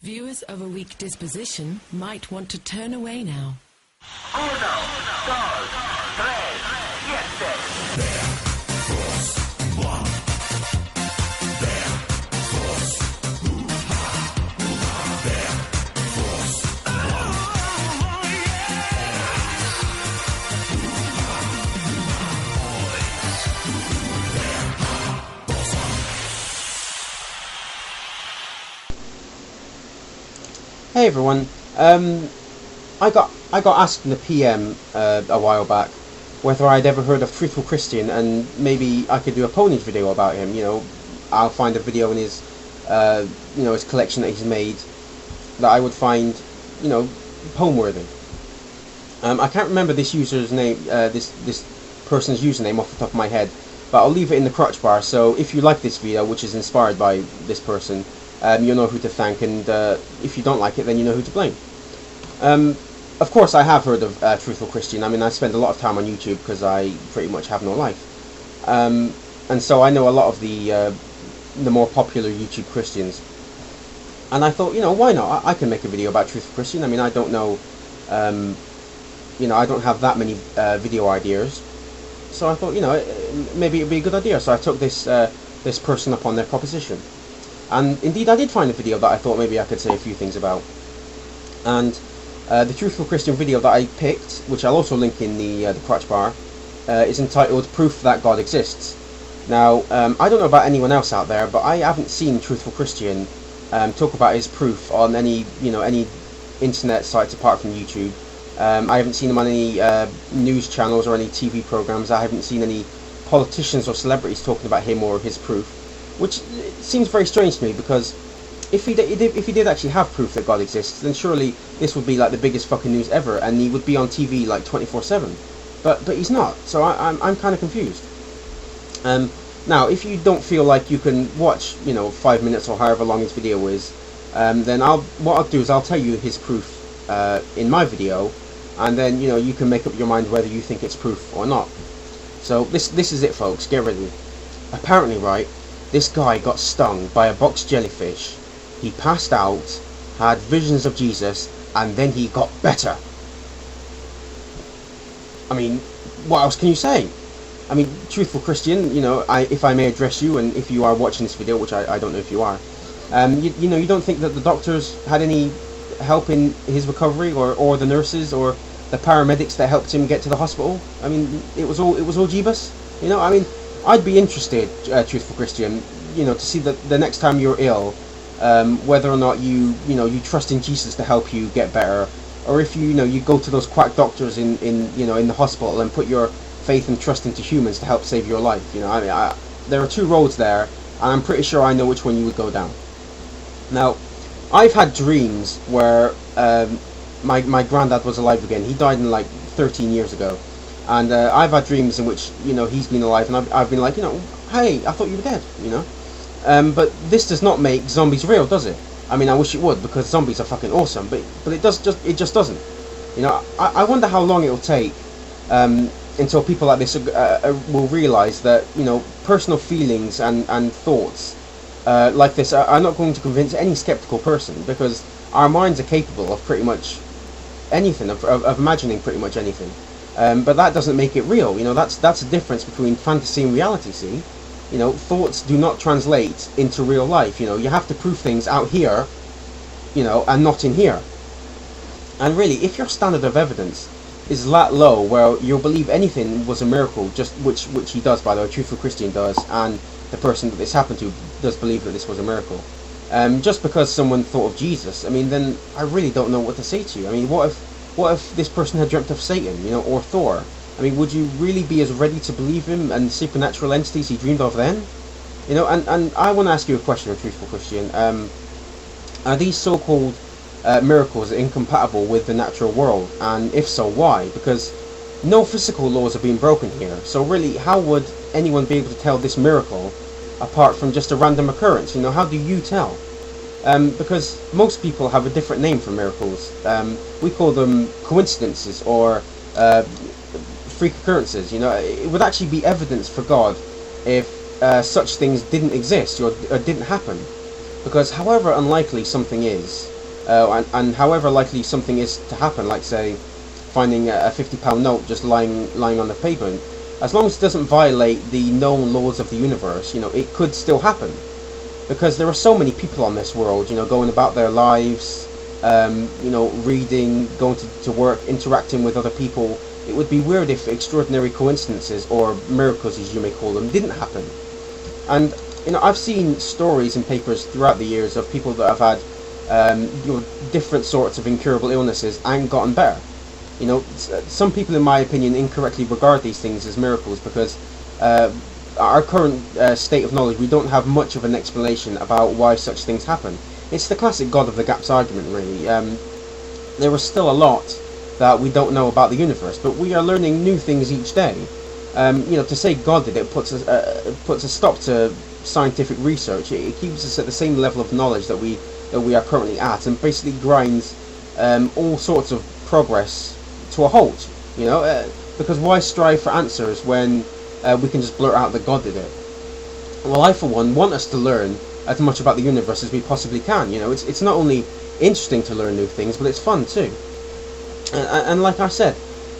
Viewers of a weak disposition might want to turn away now. Uno, dos, tres, siete. Hey everyone, I got asked in the PM a while back whether I'd ever heard of Truthful Christian, and maybe I could do a ponage video about him. You know, I'll find a video in his his collection that he's made that I would find, poem-worthy. I can't remember this user's name, this person's username off the top of my head, but I'll leave it in the crotch bar. So if you like this video, which is inspired by this person, you'll know who to thank, and if you don't like it, then you know who to blame. Of course, I have heard of Truthful Christian. I mean, I spend a lot of time on YouTube because I pretty much have no life, and so I know a lot of the more popular YouTube Christians. And I thought, why not? I can make a video about Truthful Christian. I mean, I don't know, I don't have that many video ideas, so I thought, maybe it'd be a good idea. So I took this person up on their proposition. And indeed I did find a video that I thought maybe I could say a few things about. And the Truthful Christian video that I picked, which I'll also link in the crotch bar, is entitled Proof That God Exists. Now, I don't know about anyone else out there, but I haven't seen Truthful Christian talk about his proof on any internet sites apart from YouTube. I haven't seen him on any news channels or any TV programs. I haven't seen any politicians or celebrities talking about him or his proof. Which seems very strange to me, because if he did actually have proof that God exists, then surely this would be like the biggest fucking news ever, and he would be on TV like 24/7. But he's not, so I'm kind of confused. Now, if you don't feel like you can watch 5 minutes or however long his video is, then what I'll do is I'll tell you his proof in my video, and then you can make up your mind whether you think it's proof or not. So this is it, folks. Get ready. Apparently, right, this guy got stung by a box jellyfish, he passed out, had visions of Jesus, and then he got better. I mean, what else can you say? I mean, Truthful Christian, if I may address you, and if you are watching this video, which I don't know if you are, you don't think that the doctors had any help in his recovery, or the nurses, or the paramedics that helped him get to the hospital? I mean, it was all Jeebus, I mean, I'd be interested, Truthful Christian, to see that the next time you're ill, whether or not you trust in Jesus to help you get better, or if you go to those quack doctors in the hospital and put your faith and trust into humans to help save your life. I mean, there are two roads there, and I'm pretty sure I know which one you would go down. Now, I've had dreams where my granddad was alive again. He died in like 13 years ago. And I've had dreams in which, he's been alive, and I've been like, hey, I thought you were dead, But this does not make zombies real, does it? I mean, I wish it would, because zombies are fucking awesome, but it just doesn't. I wonder how long it'll take until people like this will realise that, personal feelings and thoughts like this are not going to convince any skeptical person, because our minds are capable of pretty much anything, of imagining pretty much anything. But that doesn't make it real. That's the difference between fantasy and reality. See, thoughts do not translate into real life. You have to prove things out here, and not in here. And really, if your standard of evidence is that low, where you'll believe anything was a miracle, just which he does, by the way, Truthful Christian does, and the person that this happened to does believe that this was a miracle. Just because someone thought of Jesus, I mean, then I really don't know what to say to you. I mean, what if this person had dreamt of Satan, or Thor? I mean, would you really be as ready to believe him and the supernatural entities he dreamed of then? And I want to ask you a question, Truthful Christian. Are these so-called miracles incompatible with the natural world? And if so, why? Because no physical laws are being broken here. So really, how would anyone be able to tell this miracle apart from just a random occurrence? How do you tell? Because most people have a different name for miracles. We call them coincidences or freak occurrences. It would actually be evidence for God if such things didn't exist or didn't happen. Because however unlikely something is, and however likely something is to happen, like say finding a £50 note just lying on the pavement, as long as it doesn't violate the known laws of the universe, it could still happen. Because there are so many people on this world, going about their lives, reading, going to work, interacting with other people. It would be weird if extraordinary coincidences, or miracles as you may call them, didn't happen. And I've seen stories in papers throughout the years of people that have had different sorts of incurable illnesses and gotten better. Some people, in my opinion, incorrectly regard these things as miracles because our current state of knowledge, we don't have much of an explanation about why such things happen. It's the classic God of the Gaps argument, really. There is still a lot that we don't know about the universe, but we are learning new things each day. To say God did it puts a stop to scientific research. It keeps us at the same level of knowledge that we are currently at, and basically grinds all sorts of progress to a halt. Because why strive for answers when we can just blurt out that God did it? Well, I for one want us to learn as much about the universe as we possibly can. It's not only interesting to learn new things, but it's fun too. And like I said,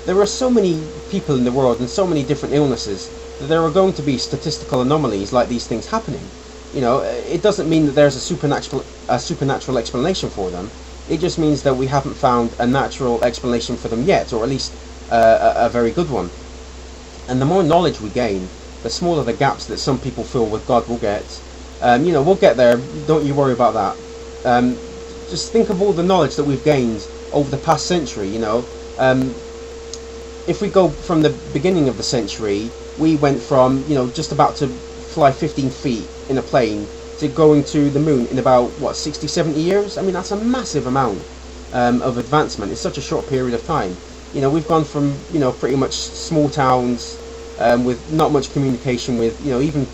there are so many people in the world and so many different illnesses that there are going to be statistical anomalies like these things happening. It doesn't mean that there's a supernatural explanation for them. It just means that we haven't found a natural explanation for them yet, or at least a very good one. And the more knowledge we gain, the smaller the gaps that some people fill with God will get. We'll get there, don't you worry about that. Just think of all the knowledge that we've gained over the past century. If we go from the beginning of the century, we went from just about to fly 15 feet in a plane to going to the moon in about 60-70 years. I mean, that's a massive amount of advancement in such a short period of time. We've gone from pretty much small towns with not much communication with even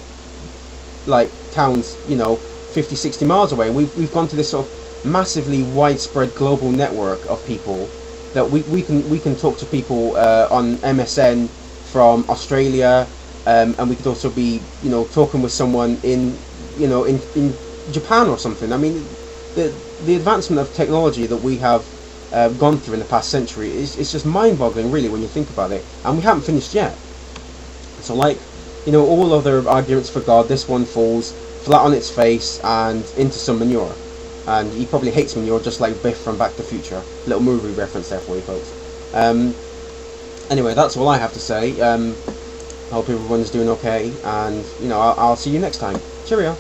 like towns 50-60 miles away. We've gone to this sort of massively widespread global network of people that we can talk to people on MSN from Australia, and we could also be talking with someone in Japan or something. I mean, the advancement of technology that we have gone through in the past century is just mind-boggling, really, when you think about it, and we haven't finished yet. So like all other arguments for God, this one falls flat on its face and into some manure. And he probably hates manure, just like Biff from Back to the Future. Little movie reference there for you folks. Anyway, that's all I have to say. I hope everyone's doing okay, and I'll see you next time. Cheerio.